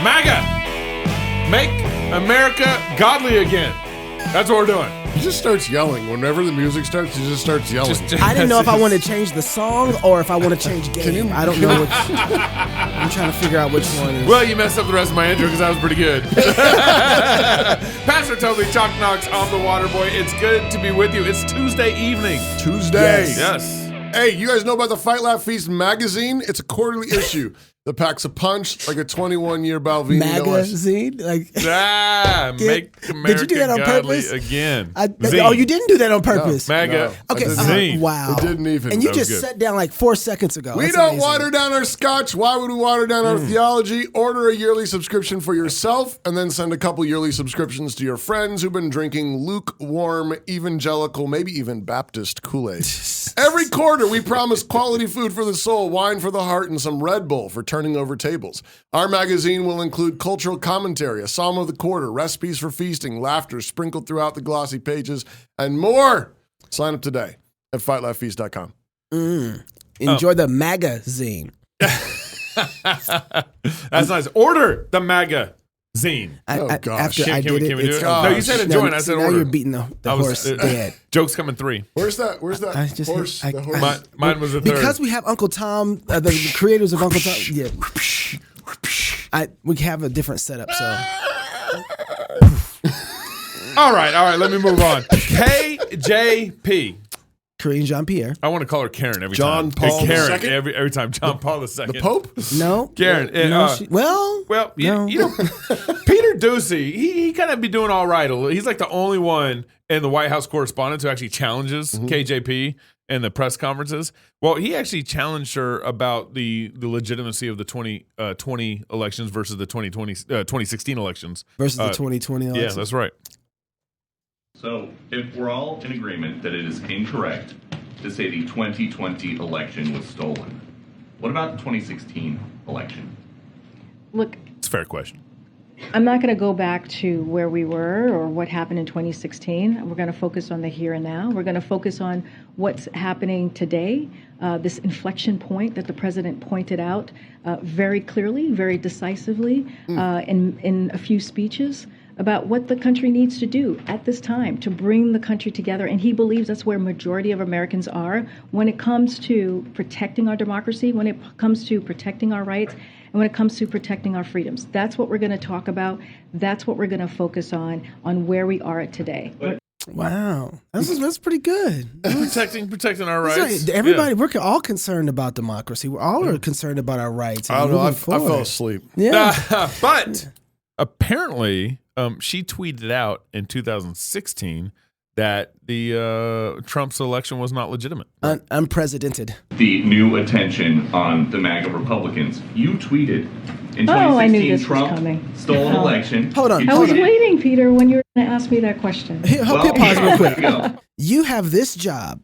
MAGA. Make America godly again. That's what we're doing. He just starts yelling. Whenever the music starts, he just starts yelling. I didn't know if I want to change the song or if I want to change game. I don't know which. I'm trying to figure out which one is. Well, you messed up the rest of my intro because that was pretty good. Pastor Toby Chalk Knox on the Water Boy. It's good to be with you. It's Tuesday evening. Tuesday. Yes. Hey, you guys know about the Fight Laugh Feast magazine? It's a quarterly issue that packs a punch like a 21-year Balvenie. Magazine? Like, Make America did you do that on godly purpose? again. You didn't do that on purpose. No, MAGA. No, Okay. Zine. Wow. It didn't even. And you That was just good. sat down like 4 seconds ago. We That's don't amazing. water down our scotch. Why would we water down our theology? Order a yearly subscription for yourself and then send a couple yearly subscriptions to your friends who've been drinking lukewarm, evangelical, maybe even Baptist Kool-Aid. Every quarter, we promise quality food for the soul, wine for the heart, and some Red Bull for turning over tables. Our magazine will include cultural commentary, a psalm of the quarter, recipes for feasting, laughter sprinkled throughout the glossy pages, and more. Sign up today at fightlaughfeast.com. Enjoy the magazine. That's nice. Order the MAGA zine. After I Can we did do it, it? No, you said enjoy, and I said now order. you're beating the horse dead. Jokes coming 3. Where's that horse? The horse? Mine was the 3rd. Because we have Uncle Tom, the creators of Uncle Tom. Yeah, we have a different setup. So All right. Let me move on. KJP. Korean Jean-Pierre. I want to call her Karen every John time. Paul Karen II? every time. John Paul II. The Pope? No, Karen. no, Well, no. you know, Peter Doocy, he kind of be doing all right. He's like the only one in the White House correspondence who actually challenges KJP in the press conferences. Well, he actually challenged her about the legitimacy of the 2020 elections versus the 2016 elections. versus the 2020 election. Yeah, that's right. So, if we're all in agreement that it is incorrect to say the 2020 election was stolen, what about the 2016 election? Look, It's a fair question. I'm not going to go back to where we were or what happened in 2016. We're going to focus on the here and now. We're going to focus on what's happening today, this inflection point that the president pointed out very clearly, very decisively in a few speeches about what the country needs to do at this time to bring the country together. And he believes that's where majority of Americans are when it comes to protecting our democracy, when it comes to protecting our rights, and when it comes to protecting our freedoms. That's what we're going to talk about. That's what we're going to focus on where we are at today. Wow, that's pretty good. Protecting our rights. Right. Everybody, we're all concerned about democracy. We're all concerned about our rights. I don't know. I moving forward. fell asleep. Yeah. But apparently, she tweeted out in 2016 that the Trump's election was not legitimate. Unprecedented. The new attention on the MAGA Republicans. You tweeted in 2016 I knew this was Trump coming. stole an election. Hold on. I was waiting, Peter, when you were going to ask me that question. Here, Well, pause real quick. here we go. You have this job,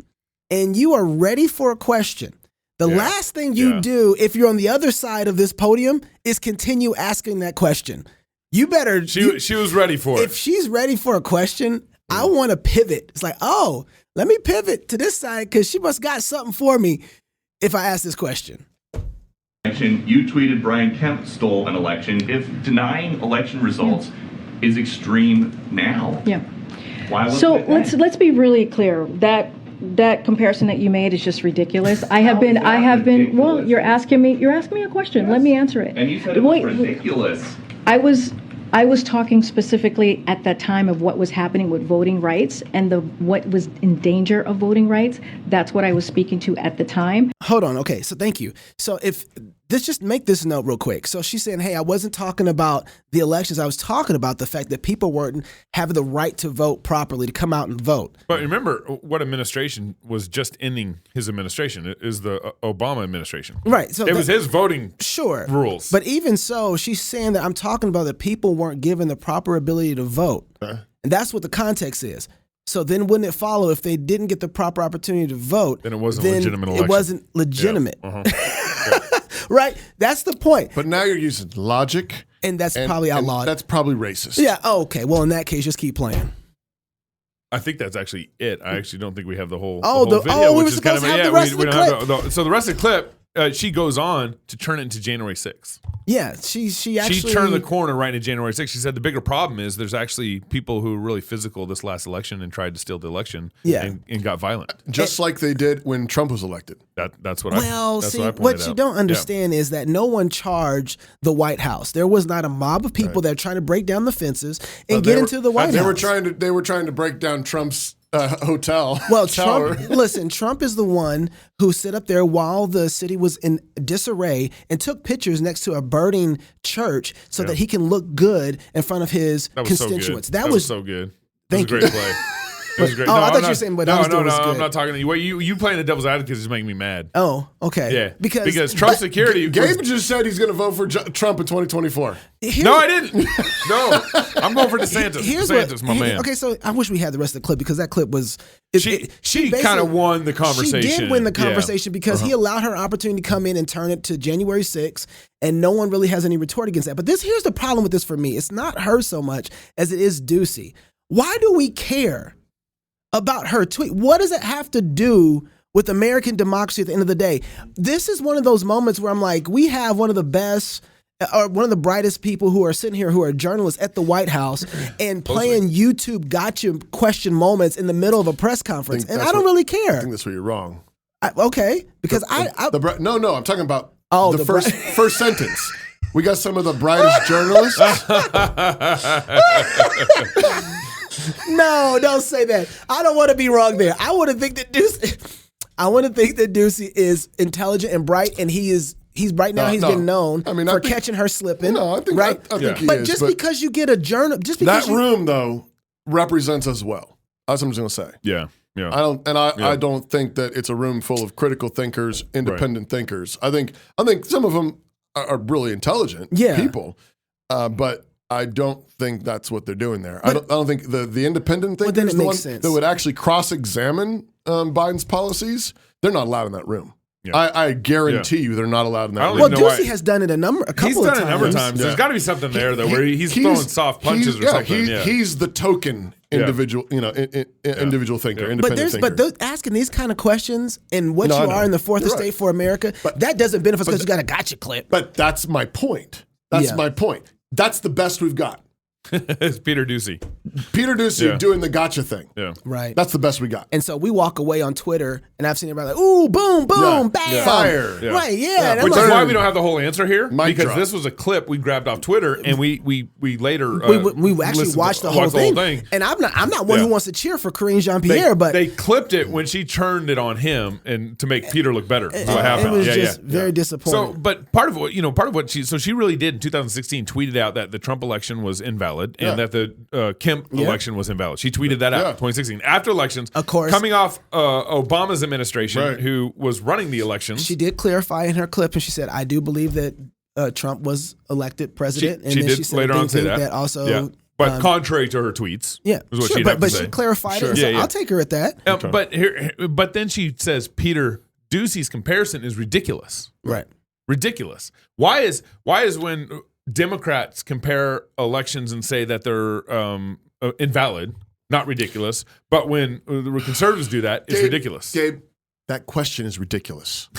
and you are ready for a question. The last thing you do, if you're on the other side of this podium, is continue asking that question. You better. She was ready for If it. she's ready for a question, I want to pivot. It's like, oh, let me pivot to this side because she must got something for me if I ask this question. You tweeted Brian Kemp stole an election. If denying election results is extreme now, Yeah. why was So it then? let's be really clear. That comparison that you made is just ridiculous. I have How been is that ridiculous? well, you're asking me a question. Yes. Let me answer it. And you said it was ridiculous. I was talking specifically at that time of what was happening with voting rights and what was in danger of voting rights. That's what I was speaking to at the time. Hold on. Okay. So thank you. So if let's just make this note real quick. So she's saying, hey, I wasn't talking about the elections. I was talking about the fact that people weren't having the right to vote properly, to come out and vote. But remember, what administration was just ending his administration? It is the Obama administration. Right. So it was his voting rules. But even so, she's saying that I'm talking about that people weren't given the proper ability to vote. And that's what the context is. So then wouldn't it follow if they didn't get the proper opportunity to vote? Then it wasn't a legitimate election. It wasn't legitimate. Yeah. Uh-huh. Right? That's the point. But now you're using logic. And that's probably outlawed. That's probably racist. Yeah. Oh, okay. Well, in that case, just keep playing. I think that's actually it. I actually don't think we have the whole, Oh, the whole video, we which were is kind supposed of to have the rest of the so the rest of the clip she goes on to turn it into January 6th. Yeah, she actually turned the corner right into January 6th. She said the bigger problem is there's actually people who were really physical this last election and tried to steal the election and got violent. Just like they did when Trump was elected. That's what what you don't understand is that no one charged the White House. There was not a mob of people that are trying to break down the fences and get into the White House. They were trying to break down Trump's hotel. Well, tower. Trump is the one who sit up there while the city was in disarray and took pictures next to a burning church so that he can look good in front of his constituents. That was so good. Thank you. It was a great play. It was great. I thought you were saying, but no, I'm not talking to you. You playing the devil's advocate is making me mad. Oh, okay. Yeah, because Trump's security. Gabe just said he's going to vote for Trump in 2024. No, I didn't. No, I'm going for DeSantis. DeSantis, my man. Okay, so I wish we had the rest of the clip because that clip was. She kind of won the conversation. She did win the conversation because he allowed her opportunity to come in and turn it to January 6th, and no one really has any retort against that. But here's the problem with this for me. It's not her so much as it is Ducey. Why do we care about her tweet? What does it have to do with American democracy at the end of the day? This is one of those moments where I'm like, we have one of the best or one of the brightest people who are sitting here who are journalists at the White House and playing YouTube gotcha question moments in the middle of a press conference. And I don't really care. I think that's where you're wrong. Okay. Because No, I'm talking about the first sentence. We got some of the brightest journalists. No, don't say that. I don't want to be wrong there. I want to think that Ducey is intelligent and bright, and he's right now. He's been known for catching her slipping. No, I think right. I think he but is. Just because you get a journal, just because that room though represents us well. That's what I'm just gonna say. Yeah. I don't think that it's a room full of critical thinkers, independent thinkers. I think some of them are really intelligent people, but I don't think that's what they're doing there. I don't think the independent thinkers, the ones that would actually cross-examine Biden's policies, they're not allowed in that room. Yeah. I guarantee you they're not allowed in that room. Well, Ducey has done it a couple of times. He's done it a number of times. There's got to be something there, though, where he's throwing soft punches or something. He's the token individual, individual thinker, independent thinker. But asking these kind of questions and what you are in the fourth estate for America, that doesn't benefit us because you got a gotcha clip. But that's my point. That's my point. That's the best we've got. It's Peter Ducey. Peter Ducey doing the gotcha thing. Yeah. Right. That's the best we got. And so we walk away on Twitter, and I've seen everybody like, ooh, boom, boom, bam. Fire. Yeah. Right, yeah. Which is why we don't have the whole answer here. Mic drop. This was a clip we grabbed off Twitter, and we later we actually watched the whole thing. And I'm not one who wants to cheer for Karine Jean-Pierre, but they clipped it when she turned it on him and to make Peter look better. What happened? It was just very disappointing. So, but part of what she really did in 2016 tweeted out that the Trump election was invalid and that the Kemp election was invalid. She tweeted that out in 2016 after elections, of course, coming off Obama's administration, who was running the elections. She did clarify in her clip, and she said, "I do believe that Trump was elected president." She did said later on say that. Also, but contrary to her tweets, is what she'd have to say. She clarified it. So I'll take her at that. But then she says Peter Ducey's comparison is ridiculous. Right, ridiculous. Why is when Democrats compare elections and say that they're invalid, not ridiculous, but when the conservatives do that, it's ridiculous. Gabe, that question is ridiculous.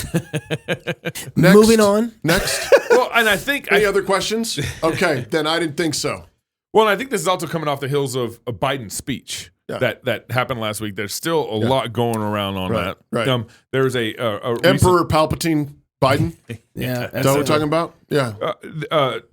Next. Moving on. Next. Well, and I think any other questions? Okay, then I didn't think so. Well, and I think this is also coming off the heels of a Biden speech that happened last week. There's still a lot going around on that. Right. There's a Emperor Palpatine Biden. Yeah, that's what we're talking about. Yeah.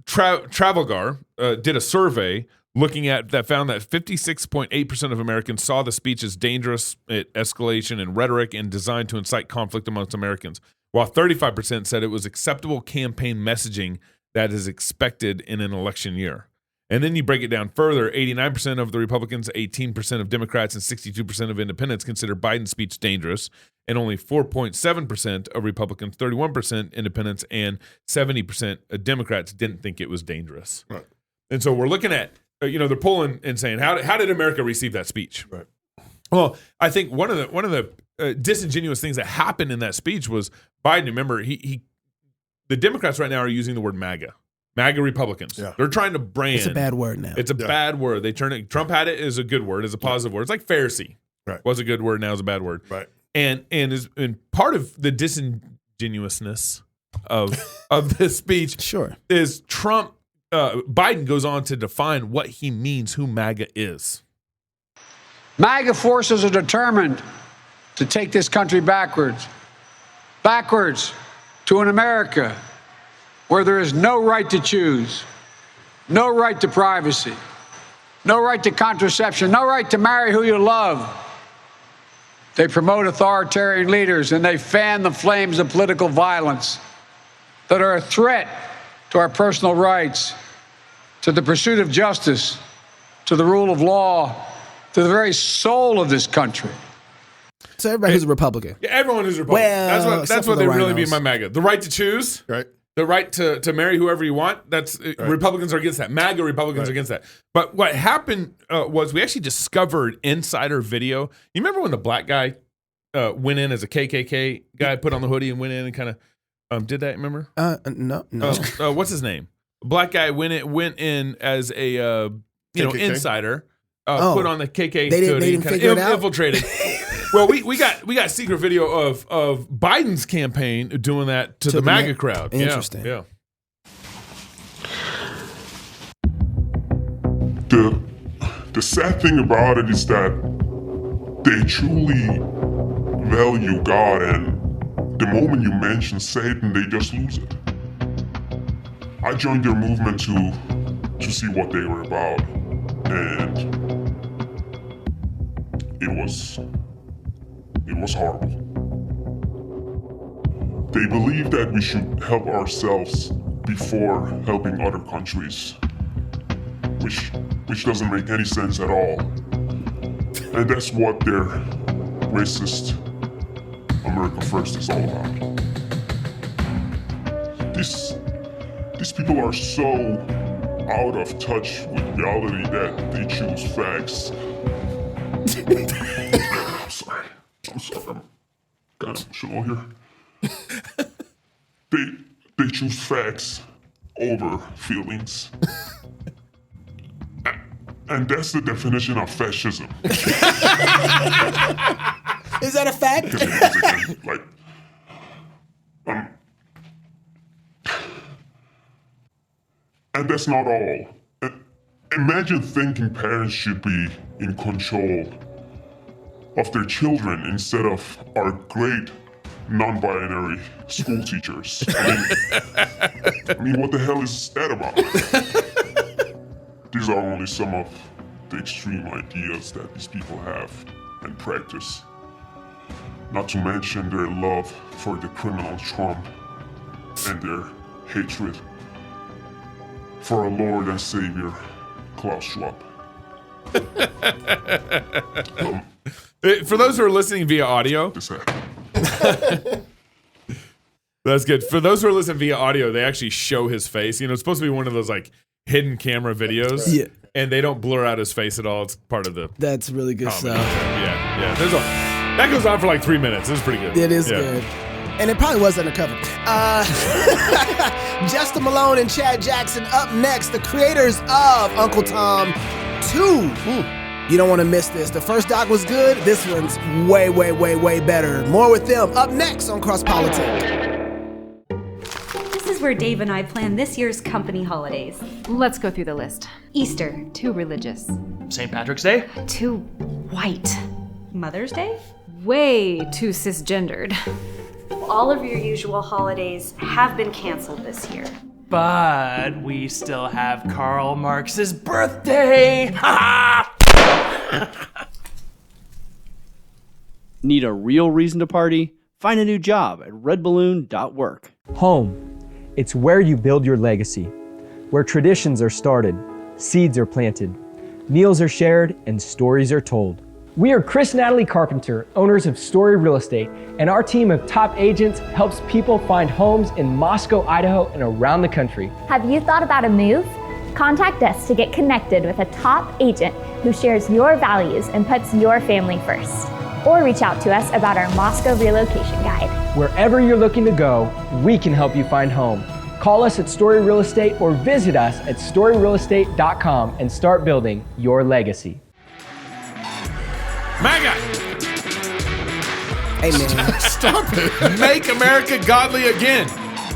Travelgar did a survey looking at that found that 56.8% of Americans saw the speech as dangerous escalation and rhetoric and designed to incite conflict amongst Americans, while 35% said it was acceptable campaign messaging that is expected in an election year. And then you break it down further, 89% of the Republicans, 18% of Democrats, and 62% of independents consider Biden's speech dangerous, and only 4.7% of Republicans, 31% independents, and 70% of Democrats didn't think it was dangerous. Right. And so we're looking at, they're polling and saying, how did America receive that speech? Right. Well, I think one of the disingenuous things that happened in that speech was Biden. Remember, the Democrats right now are using the word MAGA. MAGA Republicans. Yeah. They're trying to brand. It's a bad word now. It's a bad word. They turn it. Trump had it as a good word, as a positive word. It's like Pharisee. Right. Was a good word, now is a bad word. Right. And part of the disingenuousness of this speech. Sure. Is Biden goes on to define what he means, who MAGA is. MAGA forces are determined to take this country backwards to an America where there is no right to choose, no right to privacy, no right to contraception, no right to marry who you love. They promote authoritarian leaders and they fan the flames of political violence that are a threat to our personal rights, to the pursuit of justice, to the rule of law, to the very soul of this country. So everybody who's a Republican. Yeah, everyone who's a Republican. Well, that's what they really mean by MAGA. The right to choose. Right. The right to marry whoever you want. That's right. Republicans are against that. MAGA Republicans are against that. But what happened was we actually discovered insider video. You remember when the black guy went in as a KKK guy, put on the hoodie and went in and kind of did that? Remember? No. What's his name? Black guy went in as a insider. Put on the KKK They hoodie didn't and figure it out? infiltrated. Well, we got secret video of Biden's campaign doing that to the MAGA crowd. Interesting. Yeah. The sad thing about it is that they truly value God, and the moment you mention Satan, they just lose it. I joined their movement to see what they were about, and it was horrible. They believe that we should help ourselves before helping other countries, which doesn't make any sense at all. And that's what their racist America First is all about. These people are so out of touch with reality that they choose facts. I'm sorry. I'm kind of emotional here. They choose facts over feelings. And that's the definition of fascism. Is that a fact? And that's not all. Imagine thinking parents should be in control of their children instead of our great non-binary school teachers. I mean, what the hell is that about? These are only some of the extreme ideas that these people have and practice. Not to mention their love for the criminal Trump and their hatred for our Lord and Savior, Klaus Schwab. For those who are listening via audio, that's good. For those who are listening via audio, they actually show his face. You know, it's supposed to be one of those like hidden camera videos. Right. Yeah. And they don't blur out his face at all. It's part of the. That's really good comedy. stuff. Yeah. That goes on for like 3 minutes. It's pretty good. It is good. And it probably was undercover. Justin Malone and Chad Jackson up next, the creators of Uncle Tom 2. You don't want to miss this. The first doc was good. This one's way, way, way, way better. More with them up next on Cross Politics. This is where Dave and I plan this year's company holidays. Let's go through the list. Easter. Too religious. St. Patrick's Day. Too white. Mother's Day. Way too cisgendered. All of your usual holidays have been canceled this year. But we still have Karl Marx's birthday! Need a real reason to party? Find a new job at redballoon.work. Home. It's where you build your legacy, where traditions are started, seeds are planted, meals are shared, and stories are told. We are Chris and Natalie Carpenter, owners of Story Real Estate, and our team of top agents helps people find homes in Moscow, Idaho, and around the country. Have you thought about a move? Contact us to get connected with a top agent who shares your values and puts your family first. Or reach out to us about our Moscow relocation guide. Wherever you're looking to go, we can help you find home. Call us at Story Real Estate or visit us at storyrealestate.com and start building your legacy. MAGA! Hey, man. Stop it. Make America godly again.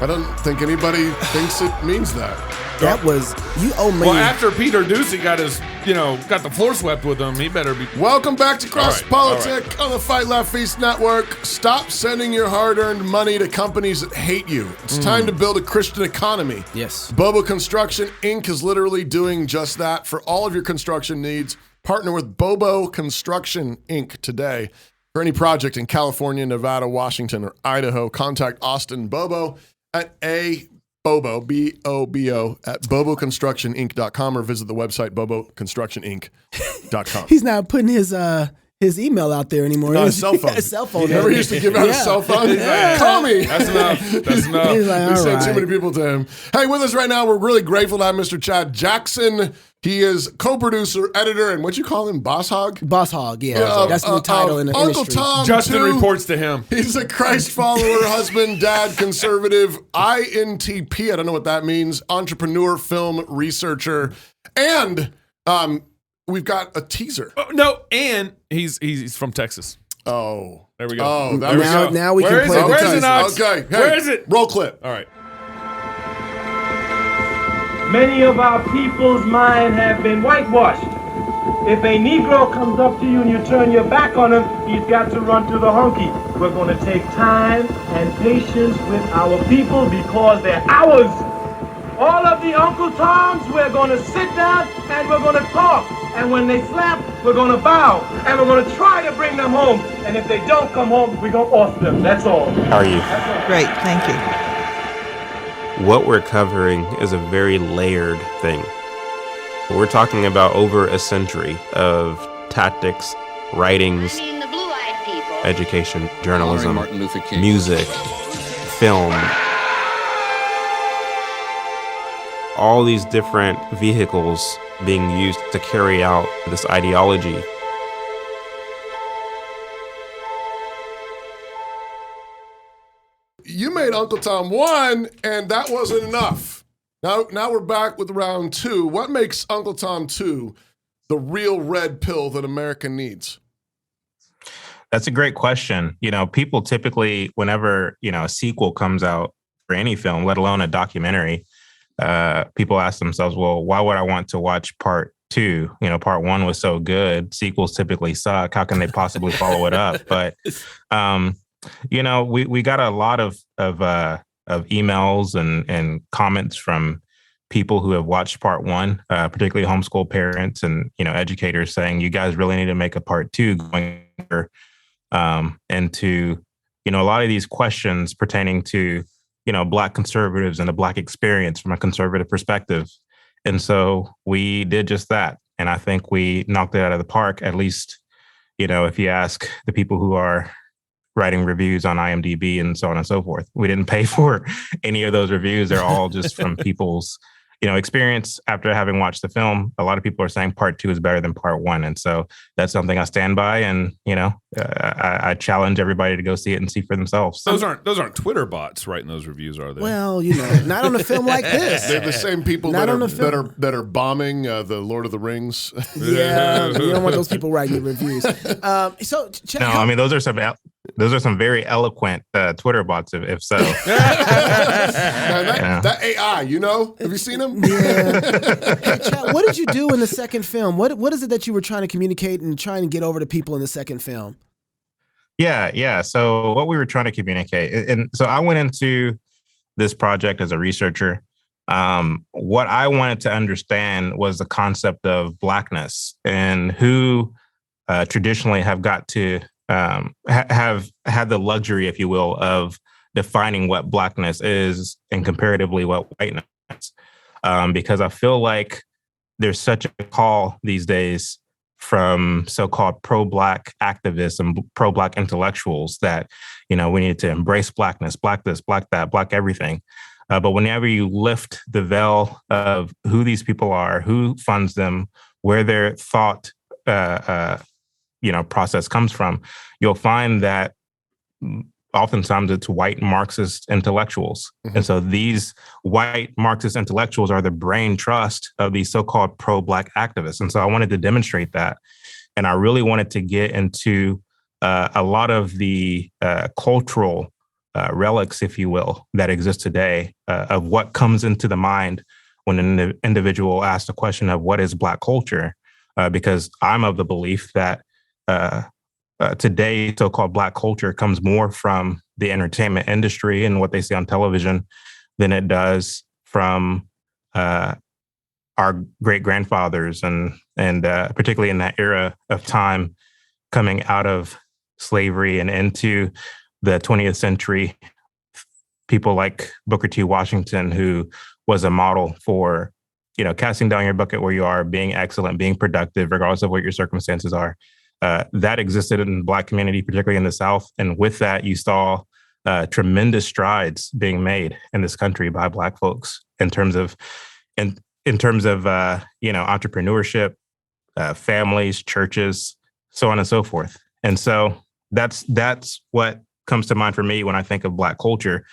I don't think anybody thinks it means that. That was, you owe me. Well, after Peter Ducey got the floor swept with him, he better be. Welcome back to Cross Politic right. on the Fight Laugh Feast Network. Stop sending your hard-earned money to companies that hate you. It's time to build a Christian economy. Yes. Bobo Construction Inc. is literally doing just that for all of your construction needs. Partner with Bobo Construction Inc. today. For any project in California, Nevada, Washington, or Idaho, contact Austin Bobo at Bobo, B-O-B-O, at boboconstructioninc.com or visit the website boboconstructioninc.com. He's not putting his email out there anymore. Not his cell phone. His cell phone. He never used to give out his cell phone. He's like, call me. That's enough. That's enough. He's like, We all sent too right. many people to him. Hey, with us right now, we're really grateful to have Mr. Chad Jackson. He is co-producer, editor, and what you call him, Boss Hog? Boss Hog, yeah. That's the new title in the Uncle industry. Tom, Justin too. reports to him. He's a Christ follower, husband, dad, conservative, INTP. I don't know what that means. Entrepreneur, film researcher, and we've got a teaser. Oh, no, and he's from Texas. Oh, There we go. Oh, There we go. now we Where can is play it? the Where's teaser. it, Knox? Okay, hey, Where is it? Roll clip. All right. Many of our people's minds have been whitewashed. If a Negro comes up to you and you turn your back on him, he's got to run to the hunky. We're going to take time and patience with our people because they're ours. All of the Uncle Toms, we're going to sit down and we're going to talk. And when they slap, we're going to bow. And we're going to try to bring them home. And if they don't come home, we're going to off them. That's all. How are you? Great, thank you. What we're covering is a very layered thing. We're talking about over a century of tactics, writings, education, journalism, music, film, all these different vehicles being used to carry out this ideology. You made Uncle Tom 1, and that wasn't enough. Now we're back with round 2. What makes Uncle Tom 2 the real red pill that America needs? That's a great question. You know, people typically, whenever, a sequel comes out for any film, let alone a documentary, people ask themselves, well, why would I want to watch part 2? Part 1 was so good. Sequels typically suck. How can they possibly follow it up? But, we got a lot of emails and comments from people who have watched part 1, particularly homeschool parents and, educators saying, you guys really need to make a part 2 going into, a lot of these questions pertaining to, Black conservatives and the Black experience from a conservative perspective. And so we did just that. And I think we knocked it out of the park, at least, if you ask the people who are writing reviews on IMDb and so on and so forth. We didn't pay for any of those reviews. They're all just from people's, experience after having watched the film. A lot of people are saying part 2 is better than part 1. And so that's something I stand by. And, I challenge everybody to go see it and see for themselves. Those aren't Twitter bots writing those reviews, are they? Well, not on a film like this. They're the same people that are bombing the Lord of the Rings. Yeah, you don't want those people writing the reviews. Those are some very eloquent Twitter bots, if so. That AI, have you seen them? Yeah. Hey, Chad, what did you do in the second film? What is it that you were trying to communicate and trying to get over to people in the second film? Yeah. So what we were trying to communicate, and so I went into this project as a researcher. What I wanted to understand was the concept of Blackness and who traditionally have got to have had the luxury, if you will, of defining what Blackness is and comparatively what whiteness is. Because I feel like there's such a call these days from so-called pro-Black activists and pro-Black intellectuals that, we need to embrace Blackness, Black this, Black that, Black everything. But whenever you lift the veil of who these people are, who funds them, where their thought, process comes from, you'll find that oftentimes it's white Marxist intellectuals. Mm-hmm. And so these white Marxist intellectuals are the brain trust of these so-called pro-Black activists. And so I wanted to demonstrate that. And I really wanted to get into a lot of the cultural relics, if you will, that exist today of what comes into the mind when an individual asks the question of what is Black culture, because I'm of the belief that today so-called Black culture comes more from the entertainment industry and what they see on television than it does from our great grandfathers and particularly in that era of time coming out of slavery and into the 20th century, people like Booker T. Washington, who was a model for, casting down your bucket where you are, being excellent, being productive, regardless of what your circumstances are. That existed in the Black community, particularly in the South. And with that, you saw tremendous strides being made in this country by Black folks in terms of entrepreneurship, families, churches, so on and so forth. And so that's what comes to mind for me when I think of Black culture.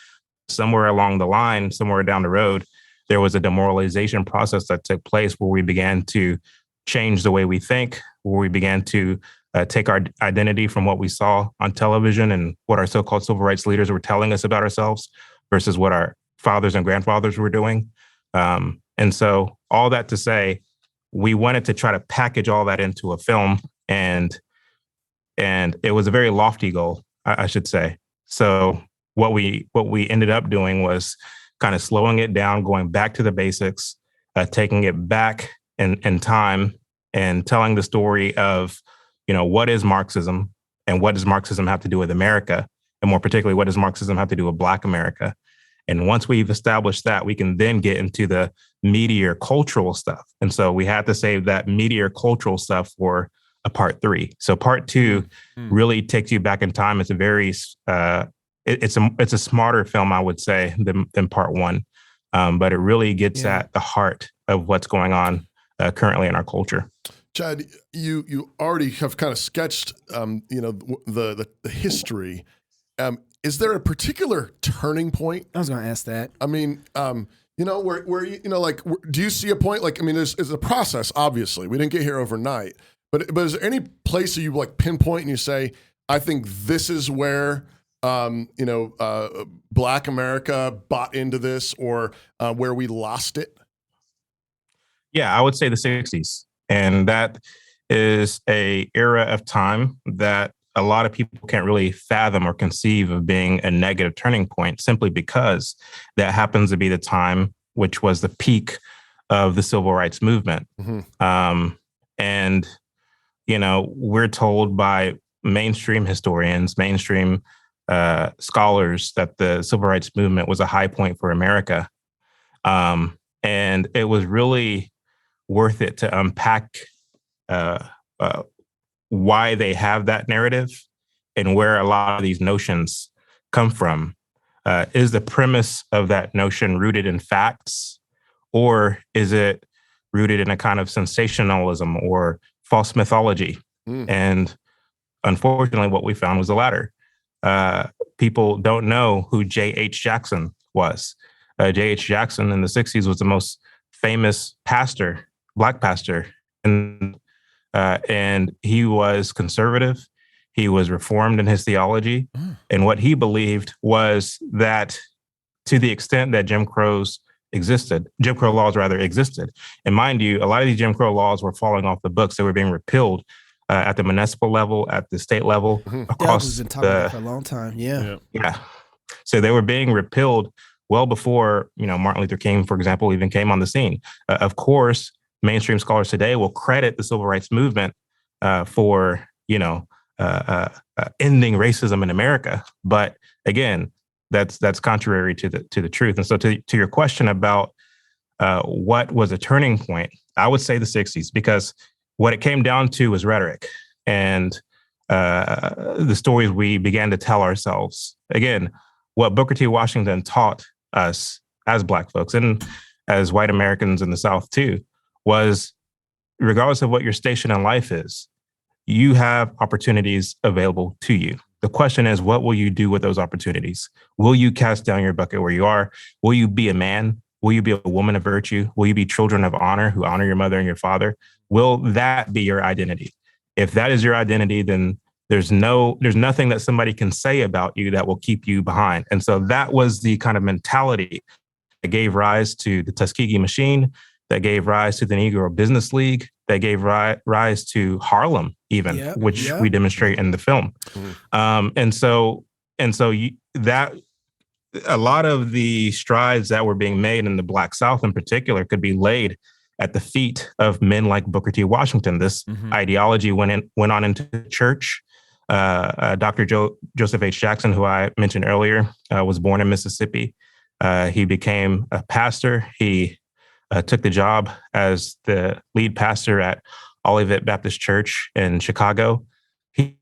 Somewhere along the line, somewhere down the road, there was a demoralization process that took place where we began to change the way we think, where we began to take our identity from what we saw on television and what our so-called civil rights leaders were telling us about ourselves versus what our fathers and grandfathers were doing. And so all that to say, we wanted to try to package all that into a film, and it was a very lofty goal, I should say. So what we ended up doing was kind of slowing it down, going back to the basics, taking it back in time and telling the story of, what is Marxism and what does Marxism have to do with America? And more particularly, what does Marxism have to do with Black America? And once we've established that, we can then get into the meatier cultural stuff. And so we had to save that meatier cultural stuff for a part 3. So part 2 really takes you back in time. It's a very, it's a smarter film, I would say, than part 1. But it really gets at the heart of what's going on currently in our culture. Chad, you already have kind of sketched, the history. Is there a particular turning point? I was going to ask that. I mean, where do you see a point? Like, I mean, there's a process. Obviously, we didn't get here overnight. But is there any place that you like pinpoint and you say, I think this is where Black America bought into this, or where we lost it? Yeah, I would say the 60s. And that is a era of time that a lot of people can't really fathom or conceive of being a negative turning point, simply because that happens to be the time which was the peak of the civil rights movement. Mm-hmm. And, we're told by mainstream historians, mainstream scholars that the civil rights movement was a high point for America. And it was really worth it to unpack why they have that narrative and where a lot of these notions come from. Is the premise of that notion rooted in facts, or is it rooted in a kind of sensationalism or false mythology? And unfortunately, what we found was the latter. People don't know who J.H. Jackson was. J.H. Jackson in the 60s was the most famous pastor, Black pastor, and he was conservative. He was reformed in his theology. And what he believed was that to the extent that Jim Crow laws existed. And mind you, a lot of these Jim Crow laws were falling off the books. They were being repealed at the municipal level, at the state level. Across has been talking about for a long time. Yeah. So they were being repealed well before, Martin Luther King, for example, even came on the scene. Of course, mainstream scholars today will credit the civil rights movement for, ending racism in America. But again, that's contrary to the truth. And so to your question about what was a turning point, I would say the 60s, because what it came down to was rhetoric and the stories we began to tell ourselves. Again, what Booker T. Washington taught us as Black folks and as white Americans in the South too, was regardless of what your station in life is, you have opportunities available to you. The question is, what will you do with those opportunities? Will you cast down your bucket where you are? Will you be a man? Will you be a woman of virtue? Will you be children of honor who honor your mother and your father? Will that be your identity? If that is your identity, then There's nothing that somebody can say about you that will keep you behind. And so that was the kind of mentality that gave rise to the Tuskegee Machine, that gave rise to the Negro Business League, that gave rise to Harlem, even, which we demonstrate in the film. And so that a lot of the strides that were being made in the Black South in particular could be laid at the feet of men like Booker T. Washington. This ideology went on into the church. Dr. Joseph H. Jackson, who I mentioned earlier, was born in Mississippi. He became a pastor. He took the job as the lead pastor at Olivet Baptist Church in Chicago. He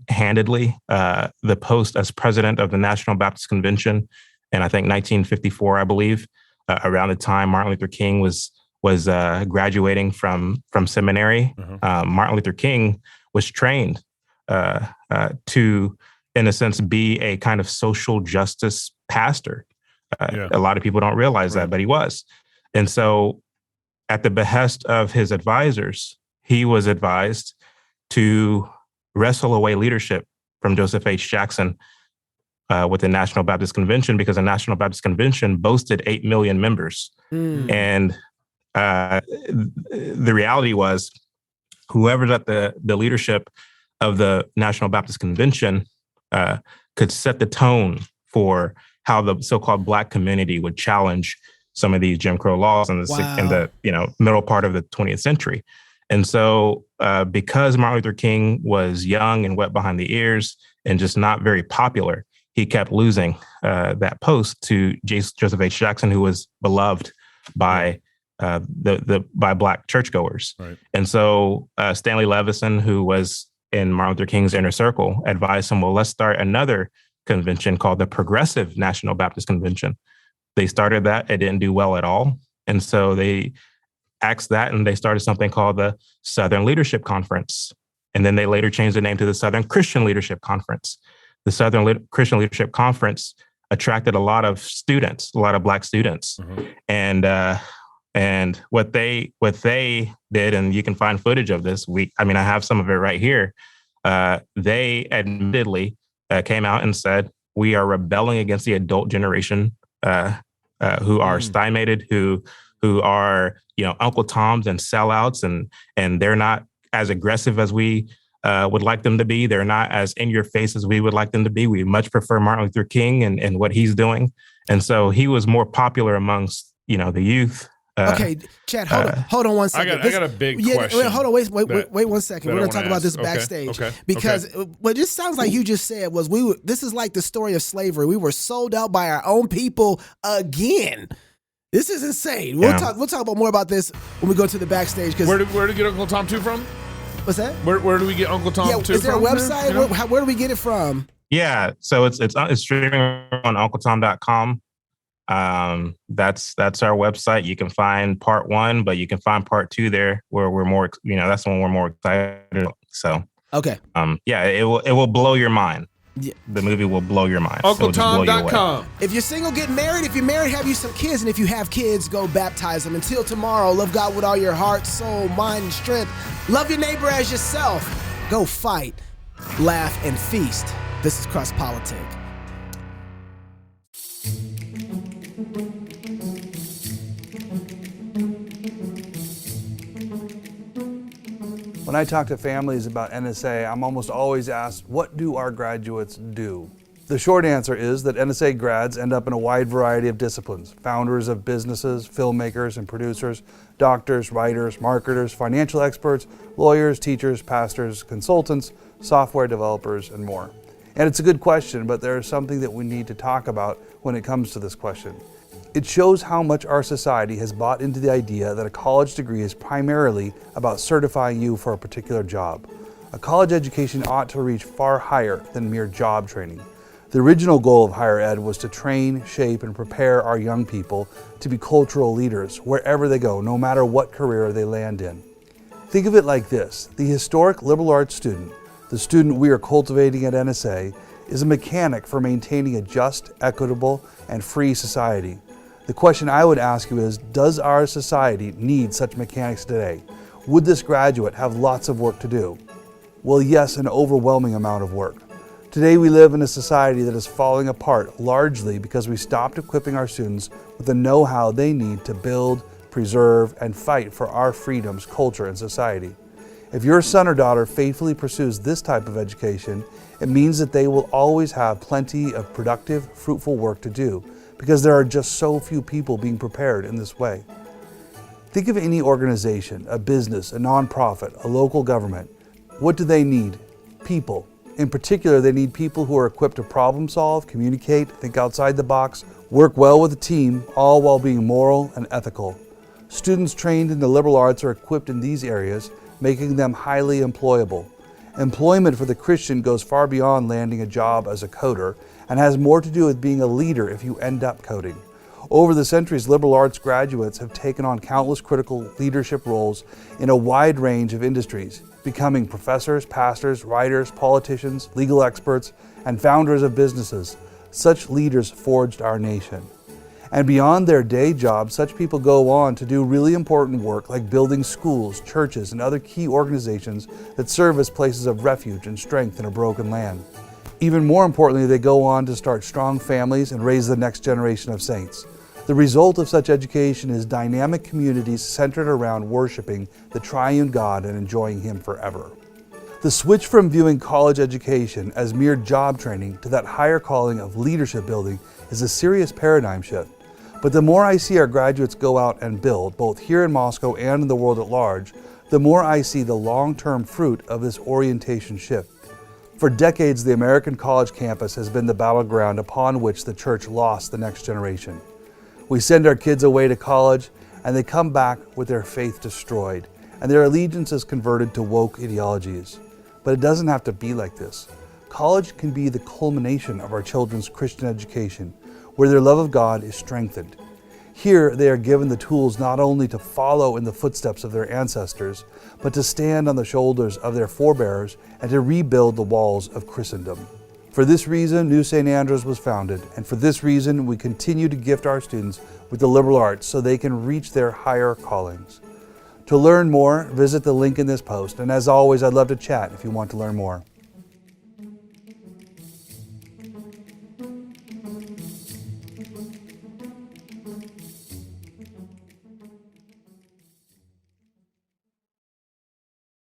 handedly the post as president of the National Baptist Convention in, I think, 1954, I believe, around the time Martin Luther King was graduating from seminary. Martin Luther King was trained to, in a sense, be a kind of social justice pastor. A lot of people don't realize that, but he was. And so at the behest of his advisors, he was advised to wrestle away leadership from Joseph H. Jackson with the National Baptist Convention, because the National Baptist Convention boasted 8 million members. And the reality was, whoever's at the leadership of the National Baptist Convention could set the tone for how the so-called Black community would challenge some of these Jim Crow laws in the middle part of the 20th century. And so because Martin Luther King was young and wet behind the ears and just not very popular, he kept losing that post to Joseph H. Jackson, who was beloved by by Black churchgoers. Right. And so Stanley Levison, who was in Martin Luther King's inner circle, advised him, well, let's start another convention called the Progressive National Baptist Convention. They started that. It didn't do well at all. And so they axed that and they started something called the Southern Leadership Conference. And then they later changed the name to the Southern Christian Leadership Conference. The Southern Christian Leadership Conference attracted a lot of students, a lot of Black students. And what they did, and you can find footage of this, I have some of it right here. They admittedly came out and said, we are rebelling against the adult generation who are stymied, who are, Uncle Toms and sellouts, and they're not as aggressive as we would like them to be. They're not as in your face as we would like them to be. We much prefer Martin Luther King and what he's doing. And so he was more popular amongst, the youth. Okay, Chad, hold on one second. I got a big question. Hold on, wait 1 second. We're going to talk about this backstage. Because what it sounds like you just said was this is like the story of slavery. We were sold out by our own people again. This is insane. We'll talk more about this when we go to the backstage. Where did we get Uncle Tom 2 from? What's that? Where do we get Uncle Tom 2 from? Is there a website? Where do we get it from? Yeah, so it's streaming on UncleTom.com. That's our website. You can find part 1, but you can find part 2 there, where we're more, that's the one we're more excited about. So okay, it will blow your mind. Yeah. The movie will blow your mind. UncleTom.com. If you're single, get married. If you're married, have you some kids. And if you have kids, go baptize them. Until tomorrow, love God with all your heart, soul, mind, and strength. Love your neighbor as yourself. Go fight, laugh, and feast. This is Cross Politic. When I talk to families about NSA, I'm almost always asked, what do our graduates do? The short answer is that NSA grads end up in a wide variety of disciplines: founders of businesses, filmmakers and producers, doctors, writers, marketers, financial experts, lawyers, teachers, pastors, consultants, software developers, and more. And it's a good question, but there is something that we need to talk about when it comes to this question. It shows how much our society has bought into the idea that a college degree is primarily about certifying you for a particular job. A college education ought to reach far higher than mere job training. The original goal of higher ed was to train, shape, and prepare our young people to be cultural leaders wherever they go, no matter what career they land in. Think of it like this: the historic liberal arts student, the student we are cultivating at NSA, is a mechanic for maintaining a just, equitable, and free society. The question I would ask you is, does our society need such mechanics today? Would this graduate have lots of work to do? Well, yes, an overwhelming amount of work. Today we live in a society that is falling apart largely because we stopped equipping our students with the know-how they need to build, preserve, and fight for our freedoms, culture, and society. If your son or daughter faithfully pursues this type of education, it means that they will always have plenty of productive, fruitful work to do because there are just so few people being prepared in this way. Think of any organization, a business, a nonprofit, a local government. What do they need? People. In particular, they need people who are equipped to problem solve, communicate, think outside the box, work well with a team, all while being moral and ethical. Students trained in the liberal arts are equipped in these areas, making them highly employable. Employment for the Christian goes far beyond landing a job as a coder and has more to do with being a leader if you end up coding. Over the centuries, liberal arts graduates have taken on countless critical leadership roles in a wide range of industries, becoming professors, pastors, writers, politicians, legal experts, and founders of businesses. Such leaders forged our nation. And beyond their day jobs, such people go on to do really important work like building schools, churches, and other key organizations that serve as places of refuge and strength in a broken land. Even more importantly, they go on to start strong families and raise the next generation of saints. The result of such education is dynamic communities centered around worshiping the triune God and enjoying Him forever. The switch from viewing college education as mere job training to that higher calling of leadership building is a serious paradigm shift. But the more I see our graduates go out and build, both here in Moscow and in the world at large, the more I see the long-term fruit of this orientation shift. For decades, the American college campus has been the battleground upon which the church lost the next generation. We send our kids away to college, and they come back with their faith destroyed, and their allegiances converted to woke ideologies. But it doesn't have to be like this. College can be the culmination of our children's Christian education, where their love of God is strengthened. Here, they are given the tools not only to follow in the footsteps of their ancestors, but to stand on the shoulders of their forebears and to rebuild the walls of Christendom. For this reason, New St. Andrews was founded, and for this reason, we continue to gift our students with the liberal arts so they can reach their higher callings. To learn more, visit the link in this post, and as always, I'd love to chat if you want to learn more.